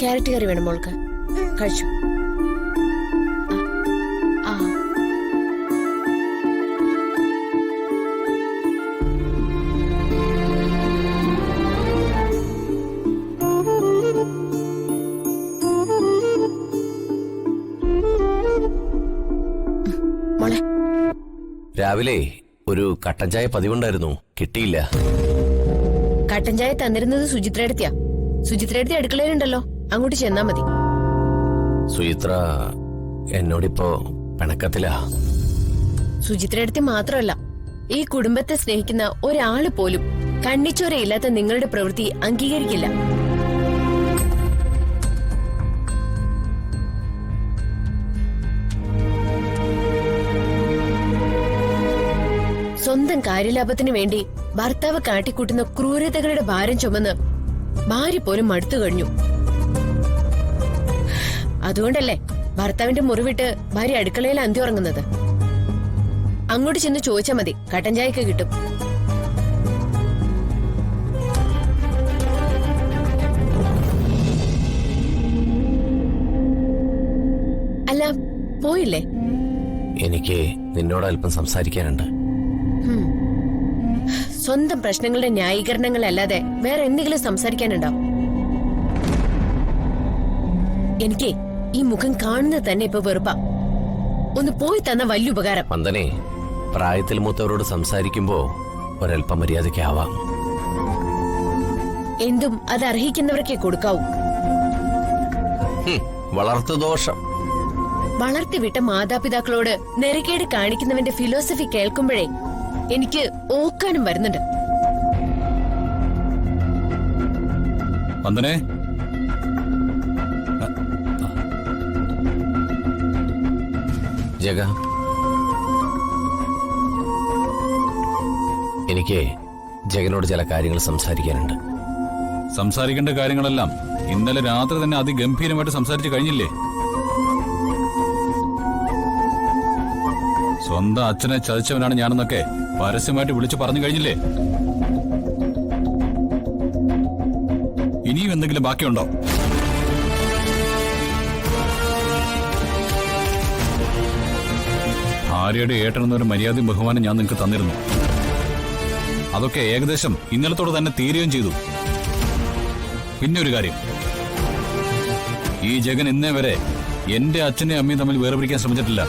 Carrot കറി വേണം മോൾക്ക്. കഴിച്ചു. മോളെ, രാവിലെ ഒരു കട്ടൻ ചായ പതിവുണ്ടായിരുന്നു, കിട്ടിയില്ല. കട്ടൻ ചായ തന്നിരുന്നത് സുചിത്രയെടുത്തിയാ. സുചിത്രയെടുത്തി അടുക്കളയിലുണ്ടല്ലോ, അങ്ങോട്ട് ചെന്നാ മതി. സുചിത്ര എന്നോടിപ്പോ പിണക്കത്തിലാ. സുചിത്രയെടുത്തി മാത്രമല്ല, ഈ കുടുംബത്തെ സ്നേഹിക്കുന്ന ഒരാള് പോലും കണ്ണിച്ചോരയില്ലാത്ത നിങ്ങളുടെ പ്രവൃത്തി അംഗീകരിക്കില്ല. സ്വന്തം കാര്യലാഭത്തിന് വേണ്ടി ഭർത്താവ് കാട്ടിക്കൂട്ടുന്ന ക്രൂരതകളുടെ ഭാരം ചുമന്ന് ഭാര്യ പോലും മടുത്തു കഴിഞ്ഞു. അതുകൊണ്ടല്ലേ ഭർത്താവിന്റെ മുറിവിട്ട് ഭാര്യ അടുക്കളയിൽ അന്തി ഉറങ്ങുന്നത്. അങ്ങോട്ട് ചെന്ന് ചോദിച്ചാൽ മതി, കട്ടൻ ചായക്ക് കിട്ടും. അല്ല, പോയില്ലേ? എനിക്ക് നിന്നോട് അല്പം സംസാരിക്കാനുണ്ട്. സ്വന്തം പ്രശ്നങ്ങളുടെ ന്യായീകരണങ്ങളല്ലാതെ വേറെ എന്തെങ്കിലും സംസാരിക്കാനുണ്ടോ? എനിക്ക് ഈ മുഖം കാണുന്നത് തന്നെ ഇപ്പൊ വെറുപ്പാ. ഒന്ന് പോയി തന്ന വലിയ ഉപകാരം. വന്ദനെ, പ്രായത്തിൽ മൂത്തവരോട് സംസാരിക്കുമ്പോ ഒരല്പം മര്യാദയ്ക്കാവാം. എന്തും അത് അർഹിക്കുന്നവർക്കേ കൊടുക്കാവൂ. വളർത്തുദോഷം. വളർത്തിവിട്ട മാതാപിതാക്കളോട് നെറുകേട് കാണിക്കുന്നവന്റെ ഫിലോസഫി കേൾക്കുമ്പോഴേ എനിക്ക് ഓക്കാനും വരുന്നുണ്ട്. വന്ദനേ, ജഗ, എനിക്ക് ജഗനോട് ചില കാര്യങ്ങൾ സംസാരിക്കാനുണ്ട്. സംസാരിക്കേണ്ട കാര്യങ്ങളെല്ലാം ഇന്നലെ രാത്രി തന്നെ അതിഗംഭീരമായിട്ട് സംസാരിച്ചു കഴിഞ്ഞില്ലേ? സ്വന്തം അച്ഛനെ ചതിച്ചവനാണ് ഞാനെന്നൊക്കെ പരസ്യമായിട്ട് വിളിച്ചു പറഞ്ഞു കഴിഞ്ഞില്ലേ? ഇനിയും എന്തെങ്കിലും ബാക്കിയുണ്ടോ? ഭാര്യയുടെ ഏട്ടനെന്നൊരു മര്യാദയും ബഹുമാനം ഞാൻ നിങ്ങൾക്ക് തന്നിരുന്നു. അതൊക്കെ ഏകദേശം ഇന്നലത്തോട് തന്നെ തീരുകയും ചെയ്തു. പിന്നെ ഒരു കാര്യം, ഈ ജഗൻ ഇന്നേ വരെ എന്റെ അച്ഛനെയും അമ്മയും തമ്മിൽ വേർപിരിക്കാൻ ശ്രമിച്ചിട്ടില്ല.